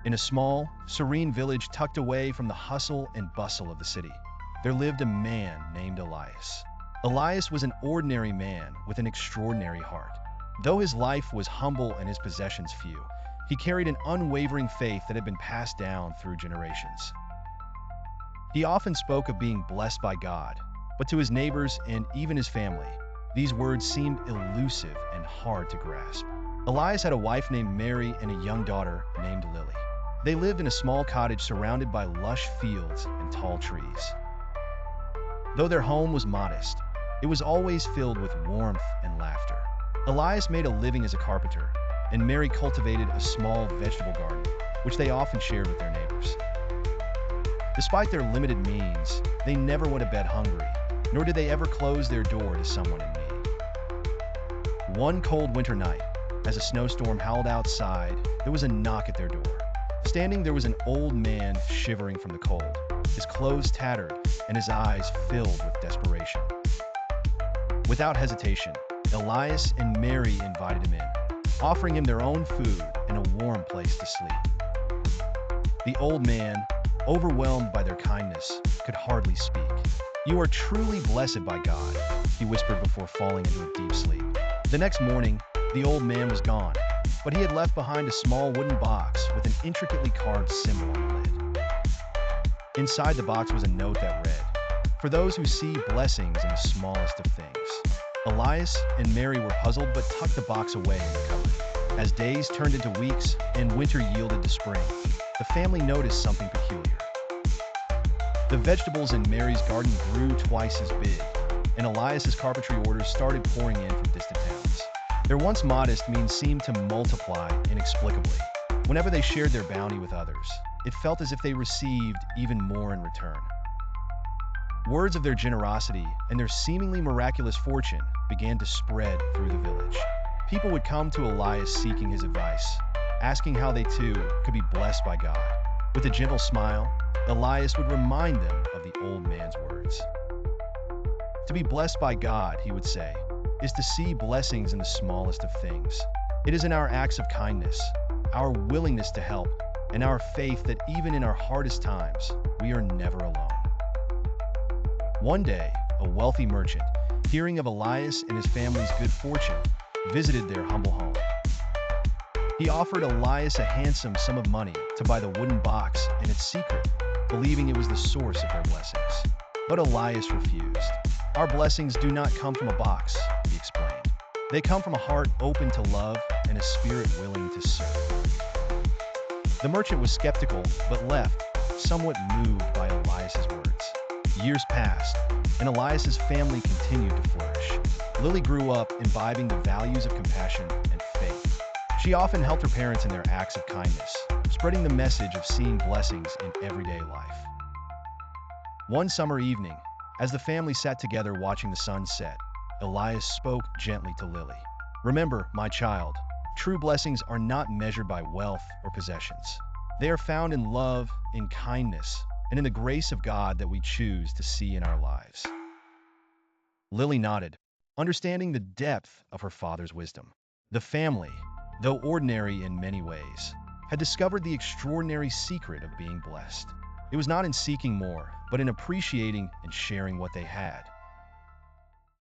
In a small, serene village tucked away from the hustle and bustle of the city, there lived a man named Elias. Elias was an ordinary man with an extraordinary heart. Though his life was humble and his possessions few, he carried an unwavering faith that had been passed down through generations. He often spoke of being blessed by God, but to his neighbors and even his family, these words seemed elusive and hard to grasp. Elias had a wife named Mary and a young daughter named Lily. They lived in a small cottage surrounded by lush fields and tall trees. Though their home was modest, it was always filled with warmth and laughter. Elias made a living as a carpenter, and Mary cultivated a small vegetable garden, which they often shared with their neighbors. Despite their limited means, they never went to bed hungry, nor did they ever close their door to someone in need. One cold winter night, as a snowstorm howled outside, there was a knock at their door. Standing there was an old man shivering from the cold, his clothes tattered and his eyes filled with desperation. Without hesitation, Elias and Mary invited him in, offering him their own food and a warm place to sleep. The old man, overwhelmed by their kindness, could hardly speak. "You are truly blessed by God," he whispered before falling into a deep sleep. The next morning, the old man was gone, but he had left behind a small wooden box with an intricately carved symbol on the lid. Inside the box was a note that read, "For those who see blessings in the smallest of things." Elias and Mary were puzzled but tucked the box away in the cupboard. As days turned into weeks and winter yielded to spring, the family noticed something peculiar. The vegetables in Mary's garden grew twice as big, and Elias's carpentry orders started pouring in from distant towns. Their once modest means seemed to multiply inexplicably. Whenever they shared their bounty with others, it felt as if they received even more in return. Words of their generosity and their seemingly miraculous fortune began to spread through the village. People would come to Elias seeking his advice, asking how they too could be blessed by God. With a gentle smile, Elias would remind them of the old man's words. To be blessed by God, he would say, is to see blessings in the smallest of things. It is in our acts of kindness, our willingness to help, and our faith that even in our hardest times, we are never alone. One day, a wealthy merchant, hearing of Elias and his family's good fortune, visited their humble home. He offered Elias a handsome sum of money to buy the wooden box and its secret, believing it was the source of their blessings. But Elias refused. "Our blessings do not come from a box," he explained. "They come from a heart open to love and a spirit willing to serve." The merchant was skeptical, but left, somewhat moved by Elias's words. Years passed, and Elias's family continued to flourish. Lily grew up imbibing the values of compassion and faith. She often helped her parents in their acts of kindness, spreading the message of seeing blessings in everyday life. One summer evening, as the family sat together watching the sun set, Elias spoke gently to Lily. "Remember, my child, true blessings are not measured by wealth or possessions. They are found in love, in kindness, and in the grace of God that we choose to see in our lives." Lily nodded, understanding the depth of her father's wisdom. The family, though ordinary in many ways, had discovered the extraordinary secret of being blessed. It was not in seeking more, but in appreciating and sharing what they had.